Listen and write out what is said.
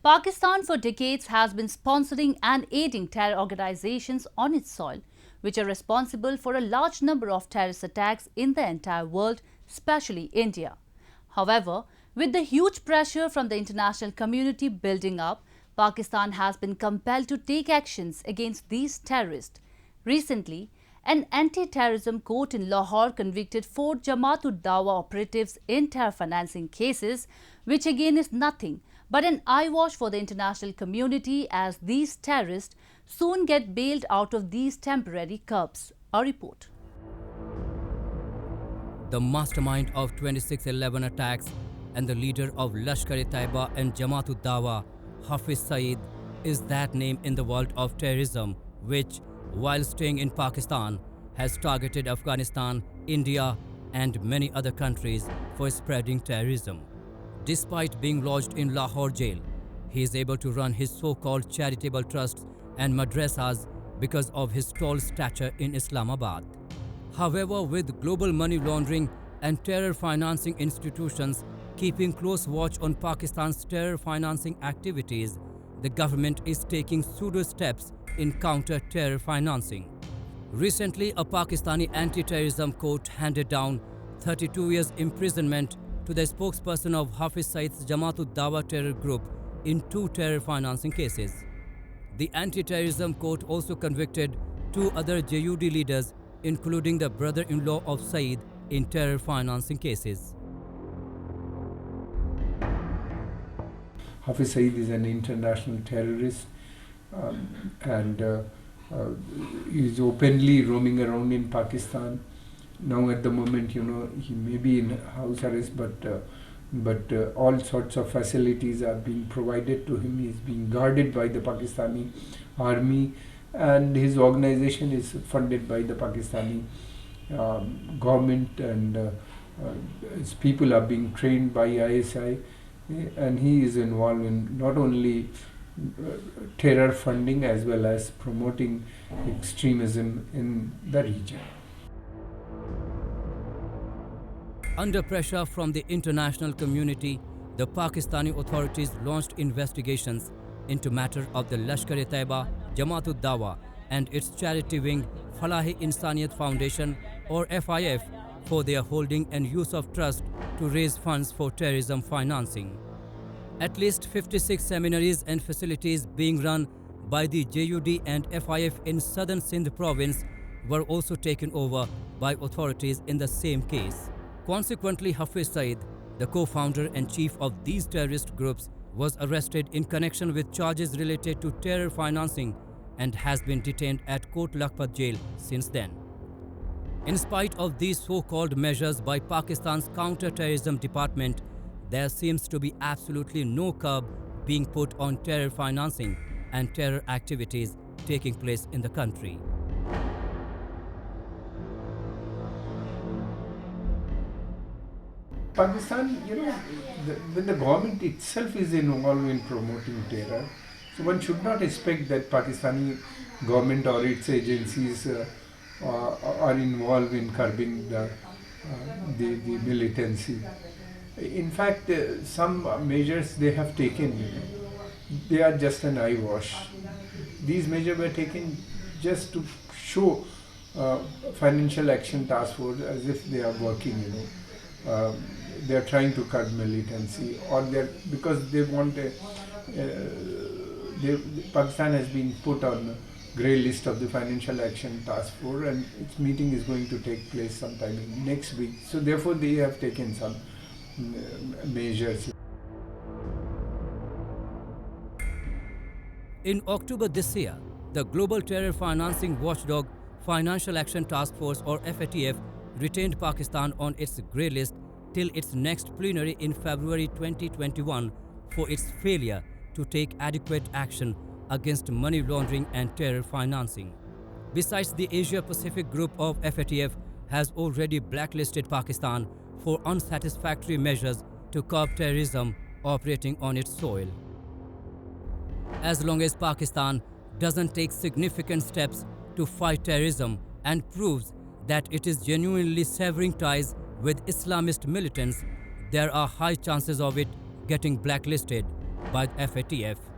Pakistan for decades has been sponsoring and aiding terror organizations on its soil, which are responsible for a large number of terrorist attacks in the entire world, especially India. However, with the huge pressure from the international community building up, Pakistan has been compelled to take actions against these terrorists. Recently, an anti-terrorism court in Lahore convicted 4 Jamaat-ud-Dawa operatives in terror financing cases, which again is nothing but an eyewash for the international community as these terrorists soon get bailed out of these temporary curbs. A report. The mastermind of 26/11 attacks and the leader of Lashkar-e-Taiba and Jamaat-ud-Dawa, Hafiz Saeed, is that name in the world of terrorism which, while staying in Pakistan, has targeted Afghanistan, India and many other countries for spreading terrorism. Despite being lodged in Lahore jail, he is able to run his so-called charitable trusts and madrasas because of his tall stature in Islamabad. However, with global money laundering and terror financing institutions keeping close watch on Pakistan's terror financing activities, the government is taking pseudo steps in counter-terror financing. Recently, a Pakistani anti-terrorism court handed down 32 years imprisonment to the spokesperson of Hafiz Saeed's Jamaat-ud-Dawa terror group in 2 terror financing cases. The anti-terrorism court also convicted 2 other JuD leaders, including the brother-in-law of Saeed, in terror financing cases. Hafiz Saeed is an international terrorist and is openly roaming around in Pakistan. Now at the moment, he may be in house arrest, but all sorts of facilities are being provided to him. He is being guarded by the Pakistani army, and his organization is funded by the Pakistani government, and his people are being trained by ISI, and he is involved in not only terror funding as well as promoting extremism in the region. Under pressure from the international community, the Pakistani authorities launched investigations into matter of the Lashkar-e-Taiba, Jamaat-ud-Dawa and its charity wing Falah-e-Insaniyat Foundation or FIF for their holding and use of trust to raise funds for terrorism financing. At least 56 seminaries and facilities being run by the JuD and FIF in southern Sindh province were also taken over by authorities in the same case. Consequently, Hafiz Saeed, the co-founder and chief of these terrorist groups, was arrested in connection with charges related to terror financing and has been detained at Kot Lakhpat jail since then. In spite of these so-called measures by Pakistan's counter-terrorism department, there seems to be absolutely no curb being put on terror financing and terror activities taking place in the country. Pakistan, when the government itself is involved in promoting terror, so one should not expect that Pakistani government or its agencies are involved in curbing the militancy. In fact, some measures they have taken, they are just an eyewash. These measures were taken just to show Financial Action Task Force as if they are working, they are trying to curb militancy, or because they want Pakistan has been put on the grey list of the Financial Action Task Force, and its meeting is going to take place sometime next week. So therefore they have taken some measures. In October this year, the global terror financing watchdog Financial Action Task Force or FATF retained Pakistan on its grey list till its next plenary in February 2021 for its failure to take adequate action against money laundering and terror financing. Besides, the Asia-Pacific group of FATF has already blacklisted Pakistan for unsatisfactory measures to curb terrorism operating on its soil. As long as Pakistan doesn't take significant steps to fight terrorism and proves that it is genuinely severing ties with Islamist militants, there are high chances of it getting blacklisted by FATF.